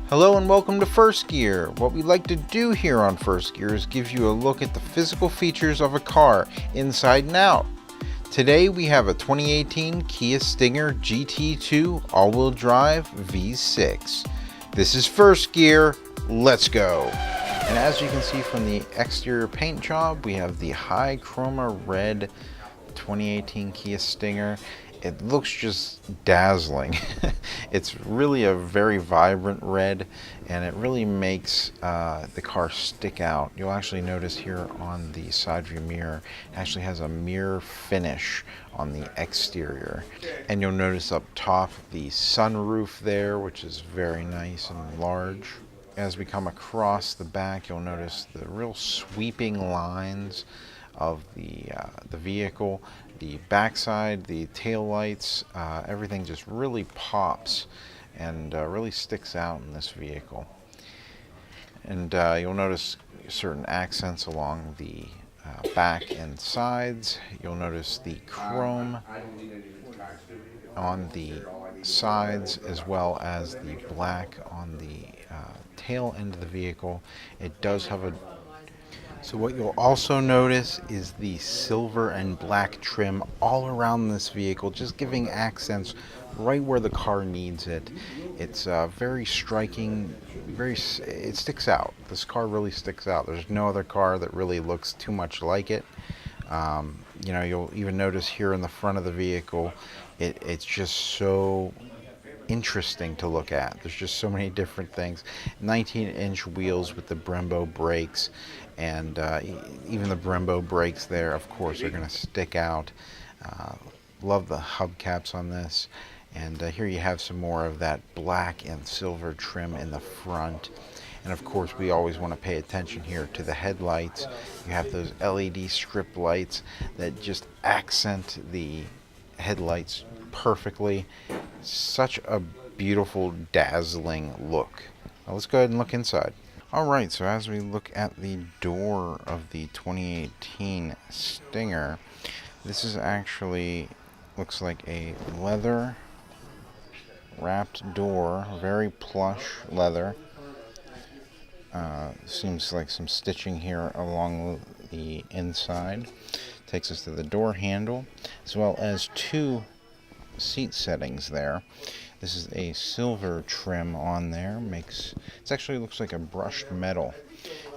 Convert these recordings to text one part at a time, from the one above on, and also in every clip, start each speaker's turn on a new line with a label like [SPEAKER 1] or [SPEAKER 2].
[SPEAKER 1] Hello and welcome to First Gear. What we like to do here on First Gear is give you a look at the physical features of a car, inside and out. Today we have a 2018 Kia Stinger GT2 all-wheel drive V6. This is First Gear, let's go! And as you can see from the exterior paint job, we have the high chroma red 2018 Kia Stinger. It looks just dazzling. It's really a very vibrant red, and it really makes the car stick out. You'll actually notice here on the side view mirror, it actually has a mirror finish on the exterior. And you'll notice up top the sunroof there, which is very nice and large. As we come across the back, you'll notice the real sweeping lines of the vehicle. The backside, the tail lights, everything just really pops and really sticks out in this vehicle. And you'll notice certain accents along the back and sides. You'll notice the chrome on the sides as well as the black on the tail end of the vehicle. It does have a So what you'll also notice is the silver and black trim all around this vehicle, just giving accents right where the car needs it. It's very striking, it sticks out. This car really sticks out. There's no other car that really looks too much like it. You'll even notice here in the front of the vehicle, it's just so interesting to look at. There's just so many different things. 19-inch wheels with the Brembo brakes, and even the Brembo brakes there, of course, are going to stick out. Love the hubcaps on this. And here you have some more of that black and silver trim in the front. And of course, we always want to pay attention here to the headlights. You have those LED strip lights that just accent the headlights perfectly. Such a beautiful, dazzling look. Now let's go ahead and look inside. Alright, so as we look at the door of the 2018 Stinger, this is actually, looks like a leather wrapped door, very plush leather. Seems like some stitching here along the inside. Takes us to the door handle, as well as two seat settings there. This is a silver trim on there. It actually looks like a brushed metal,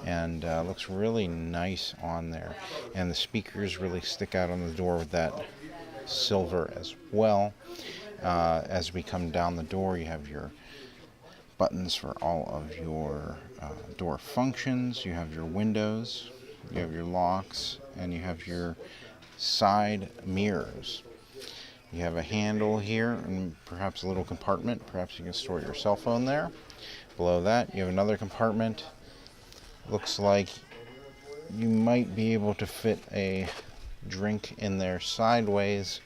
[SPEAKER 1] and looks really nice on there. And the speakers really stick out on the door with that silver as well. As we come down the door, you have your buttons for all of your door functions. You have your windows, you have your locks, and you have your side mirrors. You have a handle here and perhaps a little compartment. Perhaps you can store your cell phone there. Below that, you have another compartment. Looks like you might be able to fit a drink in there sideways,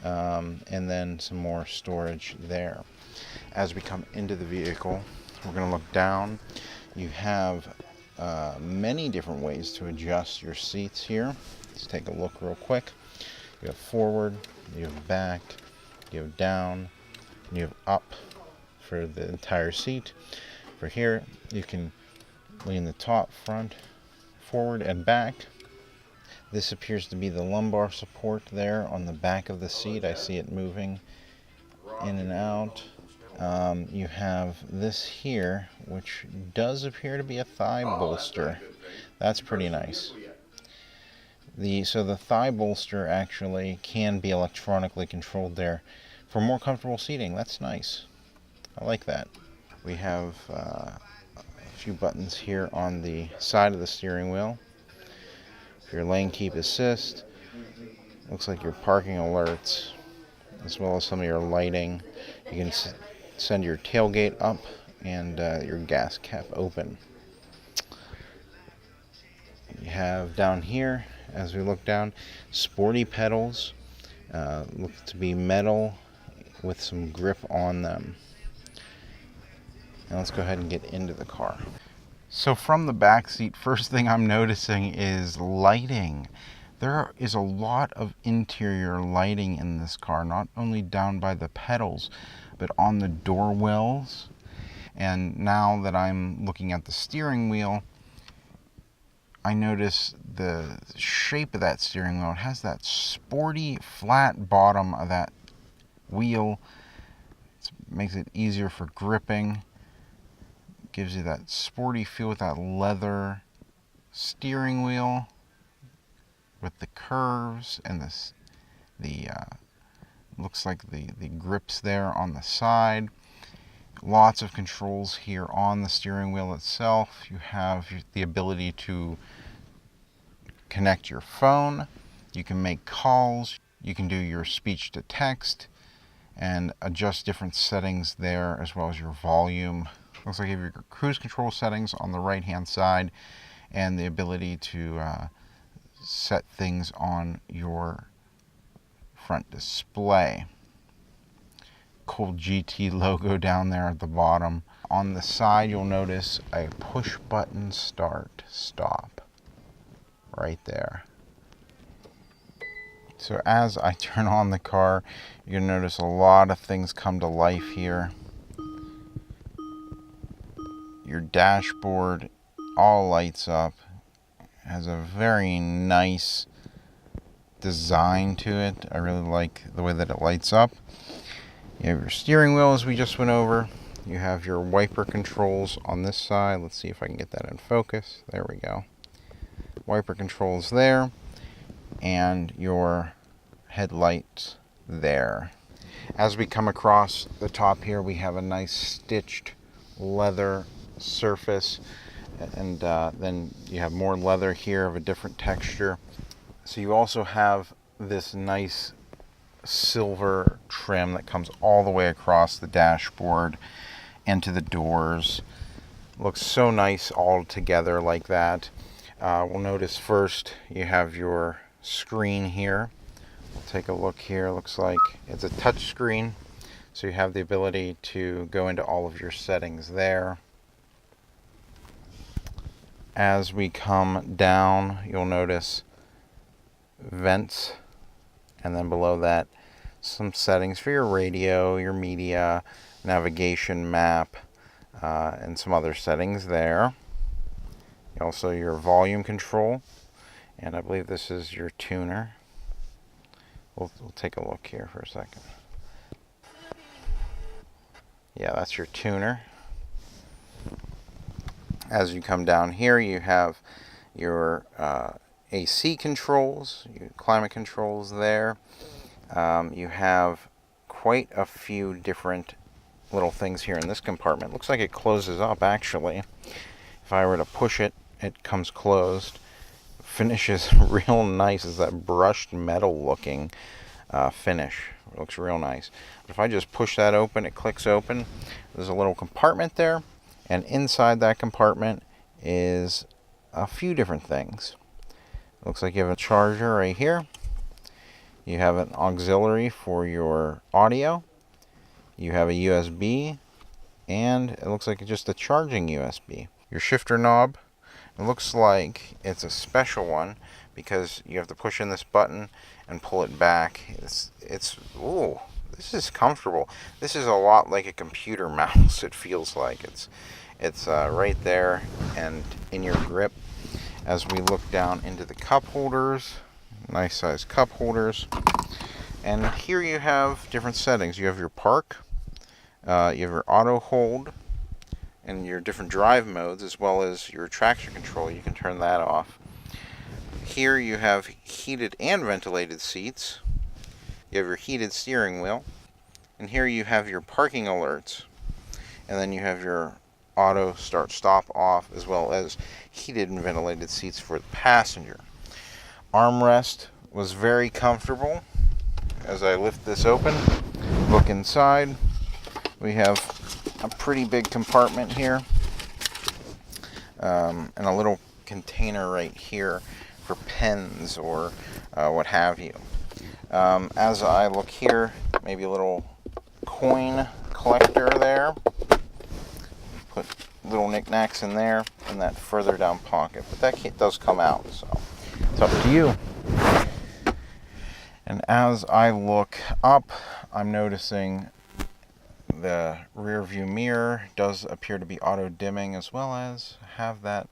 [SPEAKER 1] and then some more storage there. As we come into the vehicle, we're going to look down. You have many different ways to adjust your seats here. Let's take a look real quick. You have forward, you have back, you have down, and you have up for the entire seat. For here, you can lean the top, front, forward, and back. This appears to be the lumbar support there on the back of the seat. I see it moving in and out. You have this here, which does appear to be a thigh bolster. That's pretty nice. So the thigh bolster actually can be electronically controlled there for more comfortable seating. That's nice. I like that. We have a few buttons here on the side of the steering wheel. Your lane keep assist. Looks like your parking alerts, as well as some of your lighting. You can send your tailgate up and your gas cap open. You have down here, as we look down, sporty pedals. Look to be metal with some grip on them. Now let's go ahead and get into the car. So from the back seat, first thing I'm noticing is lighting. There is a lot of interior lighting in this car, not only down by the pedals, but on the door wells And now that I'm looking at the steering wheel, I notice the shape of that steering wheel. It has that sporty flat bottom of that wheel. It makes it easier for gripping. Gives you that sporty feel with that leather steering wheel with the curves and the looks like the grips there on the side. Lots of controls here on the steering wheel itself. You have the ability to connect your phone. You can make calls. You can do your speech to text and adjust different settings there, as well as your volume. Looks like you have your cruise control settings on the right hand side and the ability to set things on your front display. Cool GT logo down there at the bottom. On the side, you'll notice a push button start stop right there. So as I turn on the car, you're gonna notice a lot of things come to life here. Your dashboard all lights up. It has a very nice design to it. I really like the way that it lights up. You have your steering wheel, as we just went over. You have your wiper controls on this side. Let's see if I can get that in focus. There we go. Wiper controls there, and your headlights there. As we come across the top here, we have a nice stitched leather surface, and then you have more leather here of a different texture. So you also have this nice silver trim that comes all the way across the dashboard and to the doors. Looks so nice all together like that. We'll notice first you have your screen here. We'll take a look here. Looks like it's a touch screen, so you have the ability to go into all of your settings there. As we come down, you'll notice vents, and then below that some settings for your radio, your media, navigation, map, and some other settings there. Also your volume control, and I believe this is your tuner. We'll take a look here for a second. Yeah, that's your tuner. As you come down here, you have your AC controls, your climate controls there. You have quite a few different little things here in this compartment. Looks like it closes up, actually. If I were to push it, it comes closed. Finishes real nice. It's that brushed metal looking finish. It looks real nice. But if I just push that open, it clicks open. There's a little compartment there, and inside that compartment is a few different things. Looks like you have a charger right here. You have an auxiliary for your audio. You have a USB, and it looks like it's just a charging USB. Your shifter knob, it looks like it's a special one because you have to push in this button and pull it back. Ooh, this is comfortable. This is a lot like a computer mouse. It feels like it's right there and in your grip. As we look down into the cup holders, nice size cup holders, and here you have different settings. You have your park, you have your auto hold, and your different drive modes, as well as your traction control. You can turn that off. Here you have heated and ventilated seats. You have your heated steering wheel, and here you have your parking alerts, and then you have your auto start stop off, as well as heated and ventilated seats for the passenger. Armrest was very comfortable. As I lift this open, look inside, we have a pretty big compartment here, and a little container right here for pens or what have you. As I look here, maybe a little coin collector there. Put little knickknacks in there, and that further down pocket. But that kit does come out, so it's up to you. And as I look up, I'm noticing The rear view mirror does appear to be auto dimming, as well as have that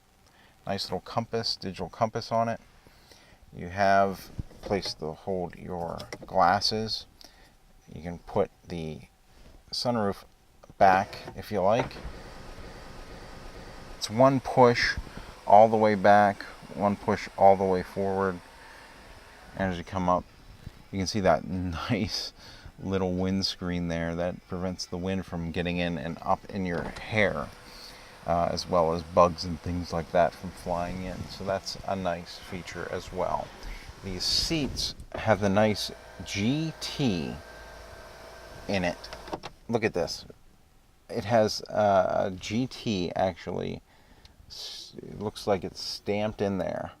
[SPEAKER 1] nice little compass, digital compass on it. You have a place to hold your glasses. You can put the sunroof back if you like. It's one push all the way back, one push all the way forward. And as you come up, you can see that nice little windscreen there that prevents the wind from getting in and up in your hair, as well as bugs and things like that from flying in. So that's a nice feature as well. These seats have the nice GT in it. Look at this. It has a GT actually. It looks like it's stamped in there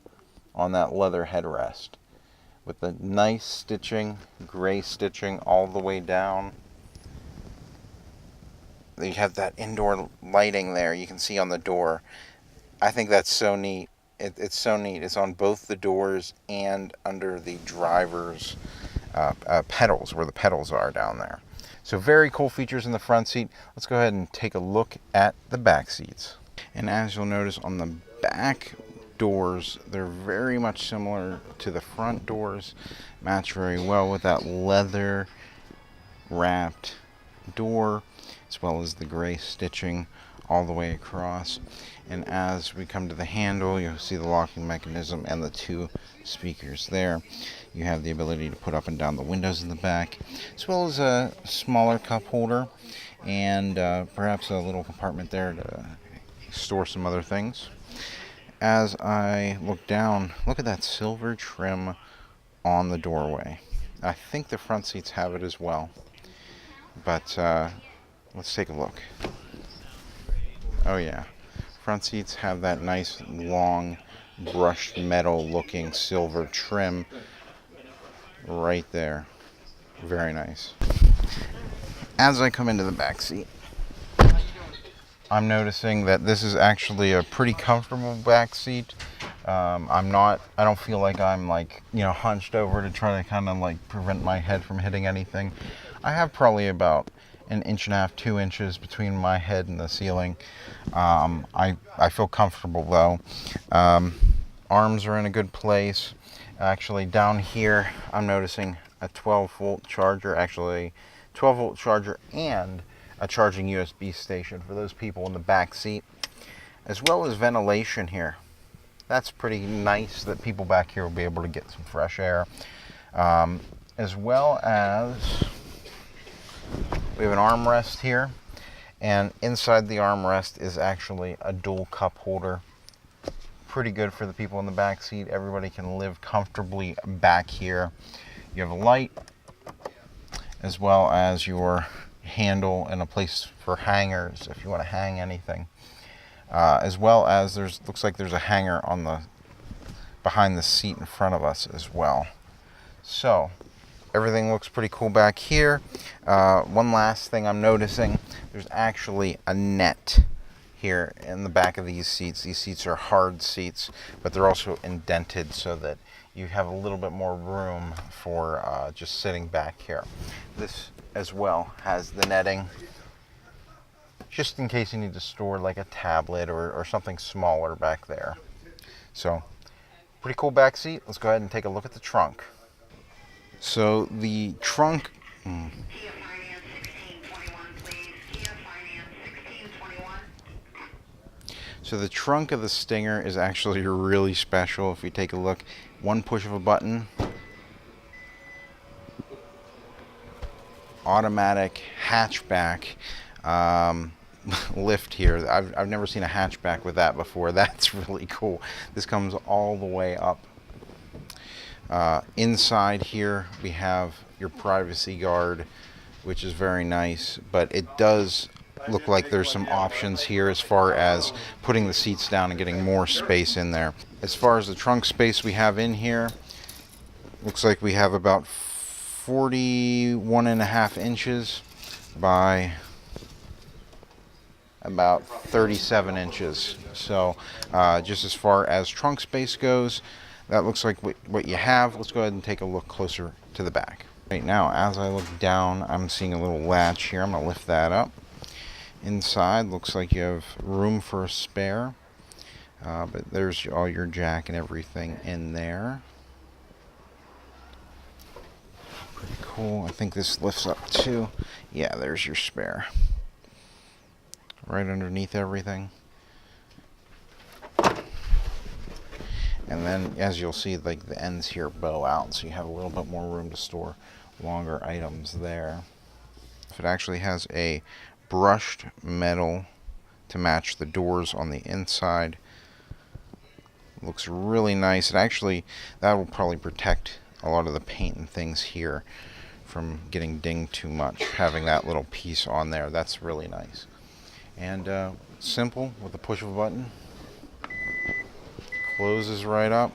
[SPEAKER 1] on that leather headrest, with the nice stitching, gray stitching all the way down. You have that indoor lighting there you can see on the door. I think that's so neat. It's so neat. It's on both the doors and under the driver's pedals, where the pedals are down there. So very cool features in the front seat. Let's go ahead and take a look at the back seats. And as you'll notice on the back doors, they're very much similar to the front doors. Match very well with that leather wrapped door, as well as the gray stitching all the way across. And as we come to the handle, you'll see the locking mechanism and the two speakers there. You have the ability to put up and down the windows in the back, as well as a smaller cup holder and perhaps a little compartment there to store some other things. As I look down, look at that silver trim on the doorway. I think the front seats have it as well, but let's take a look. Oh yeah, front seats have that nice long brushed metal looking silver trim right there. Very nice. As I come into the back seat, I'm noticing that this is actually a pretty comfortable back seat. I don't feel like I'm hunched over to try to kind of like prevent my head from hitting anything. I have probably about 1.5 inches, 2 inches between my head and the ceiling. I feel comfortable though. Arms are in a good place. Actually down here I'm noticing a 12-volt charger, actually 12-volt charger and a charging USB station for those people in the back seat, as well as ventilation here. That's pretty nice that people back here will be able to get some fresh air, as well as we have an armrest here, and inside the armrest is actually a dual cup holder. Pretty good for the people in the back seat. Everybody can live comfortably back here. You have a light, as well as your handle and a place for hangers if you want to hang anything, as well as looks like there's a hanger on the behind the seat in front of us as well. So everything looks pretty cool back here. One last thing I'm noticing, there's actually a net here in the back of these seats. These seats are hard seats, but they're also indented so that you have a little bit more room for just sitting back here. This as well has the netting, just in case you need to store like a tablet or something smaller back there. So pretty cool back seat. Let's go ahead and take a look at the trunk. So the trunk, so the trunk of the Stinger is actually really special. If you take a look, one push of a button, automatic hatchback lift here. I've never seen a hatchback with that before. That's really cool. This comes all the way up. Inside here we have your privacy guard, which is very nice, but it does look like there's some options here as far as putting the seats down and getting more space in there. As far as the trunk space we have in here, looks like we have about 41.5 inches by about 37 inches. So just as far as trunk space goes, that looks like what you have. Let's go ahead and take a look closer to the back. Right now, as I look down, I'm seeing a little latch here. I'm going to lift that up. Inside, looks like you have room for a spare. But there's all your jack and everything in there. Pretty cool. I think this lifts up too. Yeah, there's your spare. Right underneath everything. And then, as you'll see, like the ends here bow out, so you have a little bit more room to store longer items there. It actually has a brushed metal to match the doors on the inside. Looks really nice. And actually, that will probably protect a lot of the paint and things here from getting dinged too much. Having that little piece on there, that's really nice. And simple, with the push of a button. Closes right up.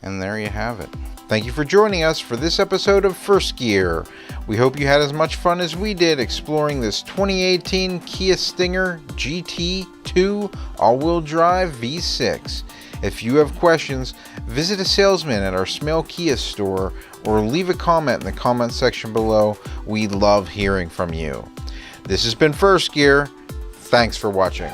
[SPEAKER 1] And there you have it. Thank you for joining us for this episode of First Gear. We hope you had as much fun as we did exploring this 2018 Kia Stinger GT2 all-wheel drive V6. If you have questions, visit a salesman at our Smale Kia store or leave a comment in the comment section below. We love hearing from you. This has been First Gear. Thanks for watching.